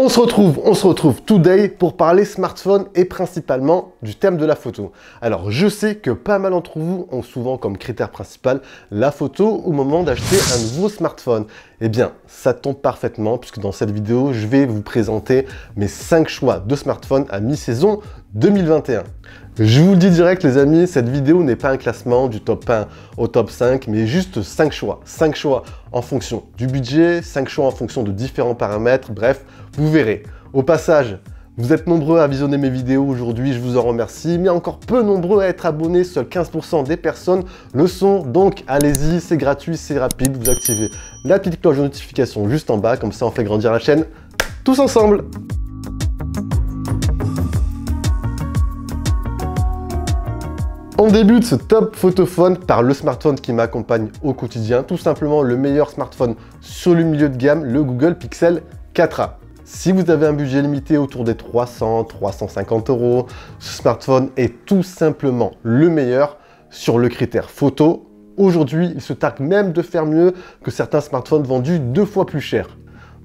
On se retrouve today pour parler smartphone et principalement du thème de la photo. Alors je sais que pas mal d'entre vous ont souvent comme critère principal la photo au moment d'acheter un nouveau smartphone. Eh bien ça tombe parfaitement puisque dans cette vidéo je vais vous présenter mes 5 choix de smartphone à mi-saison 2021. Je vous le dis direct les amis, cette vidéo n'est pas un classement du top 1 au top 5, mais juste 5 choix. 5 choix en fonction du budget, 5 choix en fonction de différents paramètres, bref, vous verrez. Au passage, vous êtes nombreux à visionner mes vidéos aujourd'hui, je vous en remercie, mais encore peu nombreux à être abonnés, seuls 15% des personnes le sont, donc allez-y, c'est gratuit, c'est rapide, vous activez la petite cloche de notification juste en bas, comme ça on fait grandir la chaîne tous ensemble. On débute ce top photophone par le smartphone qui m'accompagne au quotidien, tout simplement le meilleur smartphone sur le milieu de gamme, le Google Pixel 4a. Si vous avez un budget limité autour des 300-350 €, ce smartphone est tout simplement le meilleur sur le critère photo. Aujourd'hui, il se targue même de faire mieux que certains smartphones vendus 2 fois plus cher.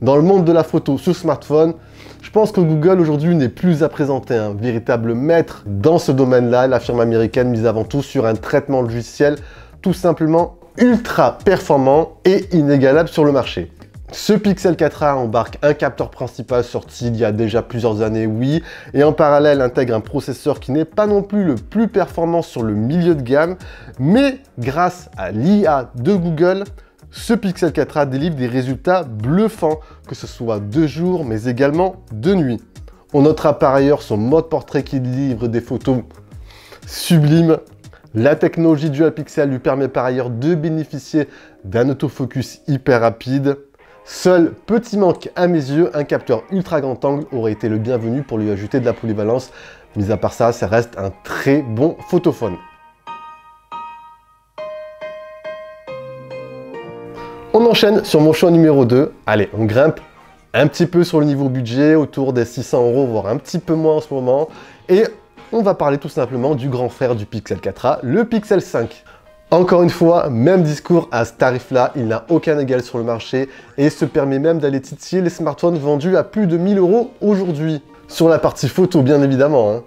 Dans le monde de la photo sur smartphone, je pense que Google aujourd'hui n'est plus à présenter un véritable maître dans ce domaine-là. La firme américaine mise avant tout sur un traitement logiciel tout simplement ultra performant et inégalable sur le marché. Ce Pixel 4a embarque un capteur principal sorti il y a déjà plusieurs années, oui, et en parallèle intègre un processeur qui n'est pas non plus le plus performant sur le milieu de gamme, mais grâce à l'IA de Google, ce Pixel 4a délivre des résultats bluffants, que ce soit de jour mais également de nuit. On notera par ailleurs son mode portrait qui délivre des photos sublimes. La technologie Dual Pixel lui permet par ailleurs de bénéficier d'un autofocus hyper rapide. Seul petit manque à mes yeux, un capteur ultra grand angle aurait été le bienvenu pour lui ajouter de la polyvalence. Mis à part ça, ça reste un très bon photophone. On enchaîne sur mon choix numéro 2. Allez, on grimpe un petit peu sur le niveau budget, autour des 600 €, voire un petit peu moins en ce moment. Et on va parler tout simplement du grand frère du Pixel 4a, le Pixel 5. Encore une fois, même discours à ce tarif-là, il n'a aucun égal sur le marché et se permet même d'aller titiller les smartphones vendus à plus de 1000 € aujourd'hui. Sur la partie photo, bien évidemment, hein.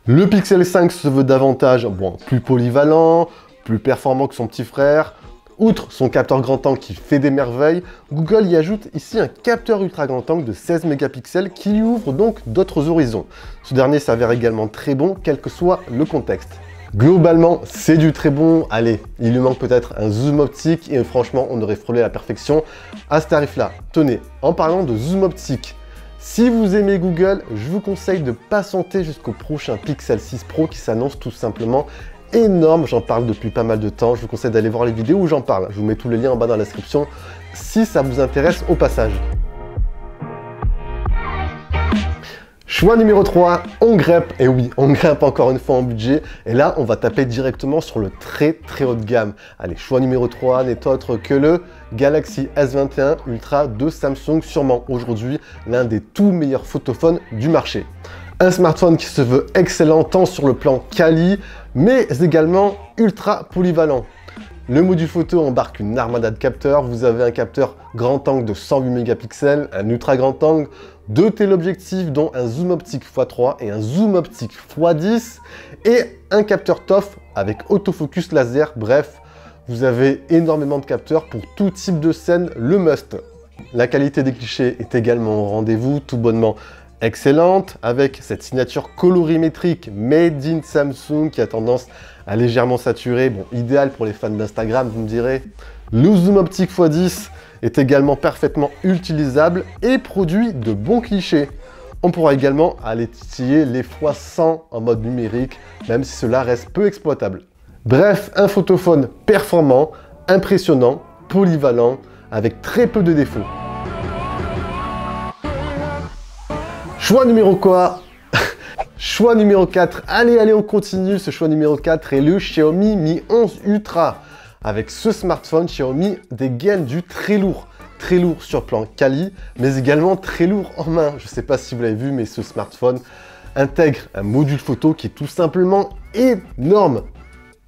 Le Pixel 5 se veut davantage, plus polyvalent, plus performant que son petit frère. Outre son capteur grand angle qui fait des merveilles, Google y ajoute ici un capteur ultra grand angle de 16 mégapixels qui lui ouvre donc d'autres horizons. Ce dernier s'avère également très bon, quel que soit le contexte. Globalement, c'est du très bon. Allez, il lui manque peut-être un zoom optique et franchement, on aurait frôlé la perfection à ce tarif-là. Tenez, en parlant de zoom optique, si vous aimez Google, je vous conseille de patienter jusqu'au prochain Pixel 6 Pro qui s'annonce tout simplement énorme, j'en parle depuis pas mal de temps, je vous conseille d'aller voir les vidéos où j'en parle. Je vous mets tous les liens en bas dans la description si ça vous intéresse au passage. Choix numéro 3, on grimpe, et oui, on grimpe encore une fois en budget, et là on va taper directement sur le très haut de gamme. Allez, choix numéro 3 n'est autre que le Galaxy S21 Ultra de Samsung, sûrement aujourd'hui l'un des tout meilleurs photophones du marché. Un smartphone qui se veut excellent tant sur le plan quali, mais également ultra polyvalent. Le module photo embarque une armada de capteurs. Vous avez un capteur grand angle de 108 mégapixels, un ultra grand angle, 2 téléobjectifs dont un zoom optique x3 et un zoom optique x10 et un capteur TOF avec autofocus laser. Bref, vous avez énormément de capteurs pour tout type de scène, le must. La qualité des clichés est également au rendez-vous, tout bonnement excellente, avec cette signature colorimétrique Made in Samsung qui a tendance à légèrement saturer, idéal pour les fans d'Instagram, vous me direz. Le zoom optique x10 est également parfaitement utilisable et produit de bons clichés. On pourra également aller titiller les x100 en mode numérique, même si cela reste peu exploitable. Bref, un photophone performant, impressionnant, polyvalent, avec très peu de défauts. Choix numéro quoi? Choix numéro 4. Allez, on continue. Ce choix numéro 4 est le Xiaomi Mi 11 Ultra. Avec ce smartphone, Xiaomi dégaine du très lourd. Très lourd sur plan quali, mais également très lourd en main. Je ne sais pas si vous l'avez vu, mais ce smartphone intègre un module photo qui est tout simplement énorme.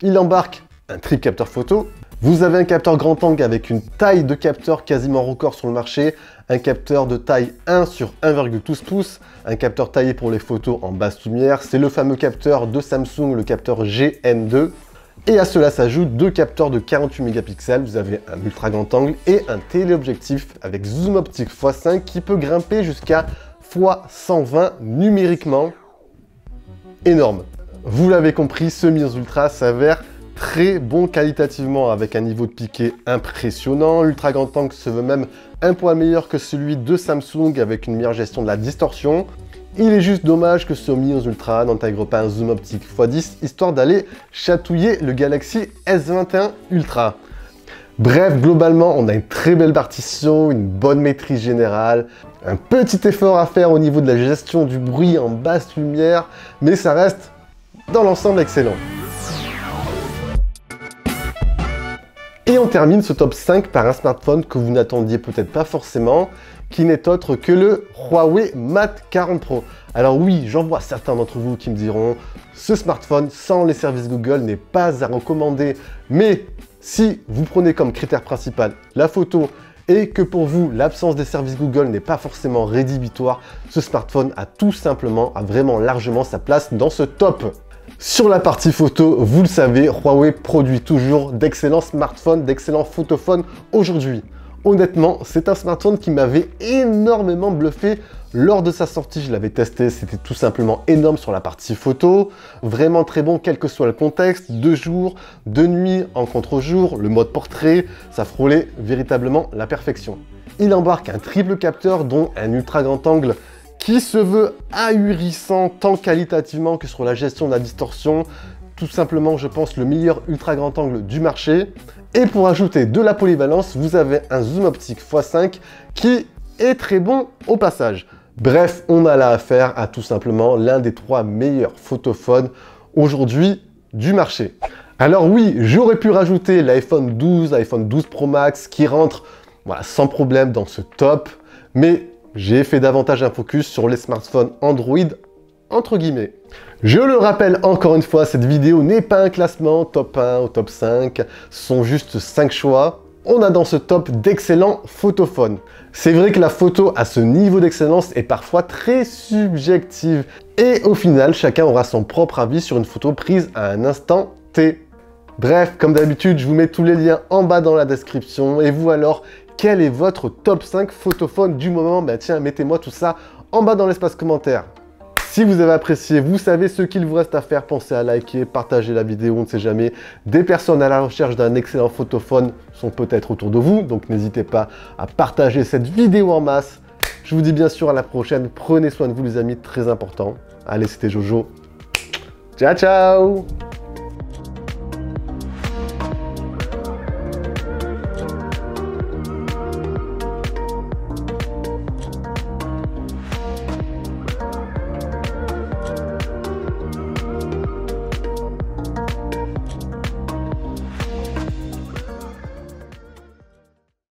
Il embarque un triple capteur photo, Vous avez un capteur grand angle avec une taille de capteur quasiment record sur le marché, un capteur de taille 1 sur 1,12 pouces, un capteur taillé pour les photos en basse lumière, c'est le fameux capteur de Samsung, le capteur GN2. Et à cela s'ajoutent deux capteurs de 48 mégapixels, vous avez un ultra grand angle et un téléobjectif avec zoom optique x5 qui peut grimper jusqu'à x120 numériquement. Énorme. Vous l'avez compris, ce Mir Ultra s'avère très bon qualitativement avec un niveau de piqué impressionnant. L'ultra grand angle se veut même un poil meilleur que celui de Samsung avec une meilleure gestion de la distorsion. Il est juste dommage que ce Mir Ultra n'intègre pas un zoom optique x10 histoire d'aller chatouiller le Galaxy S21 Ultra. Bref, globalement, on a une très belle partition, une bonne maîtrise générale, un petit effort à faire au niveau de la gestion du bruit en basse lumière, mais ça reste dans l'ensemble excellent. Et on termine ce top 5 par un smartphone que vous n'attendiez peut-être pas forcément, qui n'est autre que le Huawei Mate 40 Pro. Alors oui, j'en vois certains d'entre vous qui me diront « Ce smartphone sans les services Google n'est pas à recommander ». Mais si vous prenez comme critère principal la photo et que pour vous, l'absence des services Google n'est pas forcément rédhibitoire, ce smartphone a vraiment largement sa place dans ce top. Sur la partie photo, vous le savez, Huawei produit toujours d'excellents smartphones, d'excellents photophones aujourd'hui. Honnêtement, c'est un smartphone qui m'avait énormément bluffé lors de sa sortie. Je l'avais testé, c'était tout simplement énorme sur la partie photo. Vraiment très bon, quel que soit le contexte, de jour, de nuit, en contre-jour, le mode portrait, ça frôlait véritablement la perfection. Il embarque un triple capteur, dont un ultra grand angle qui se veut ahurissant tant qualitativement que sur la gestion de la distorsion. Tout simplement, je pense, le meilleur ultra grand angle du marché. Et pour ajouter de la polyvalence, vous avez un zoom optique x5 qui est très bon au passage. Bref, on a là affaire à tout simplement l'un des 3 meilleurs photophones aujourd'hui du marché. Alors oui, j'aurais pu rajouter l'iPhone 12, l'iPhone 12 Pro Max qui rentre sans problème dans ce top, mais j'ai fait davantage un focus sur les smartphones Android entre guillemets. Je le rappelle encore une fois, cette vidéo n'est pas un classement top 1 ou top 5, ce sont juste 5 choix. On a dans ce top d'excellents photophones. C'est vrai que la photo à ce niveau d'excellence est parfois très subjective et au final, chacun aura son propre avis sur une photo prise à un instant T. Bref, comme d'habitude, je vous mets tous les liens en bas dans la description. Et vous alors, quel est votre top 5 photophones du moment? Bah tiens, mettez-moi tout ça en bas dans l'espace commentaire. Si vous avez apprécié, vous savez ce qu'il vous reste à faire. Pensez à liker, partager la vidéo, on ne sait jamais. Des personnes à la recherche d'un excellent photophone sont peut-être autour de vous, donc n'hésitez pas à partager cette vidéo en masse. Je vous dis bien sûr à la prochaine. Prenez soin de vous les amis, très important. Allez, c'était Jojo. Ciao, ciao!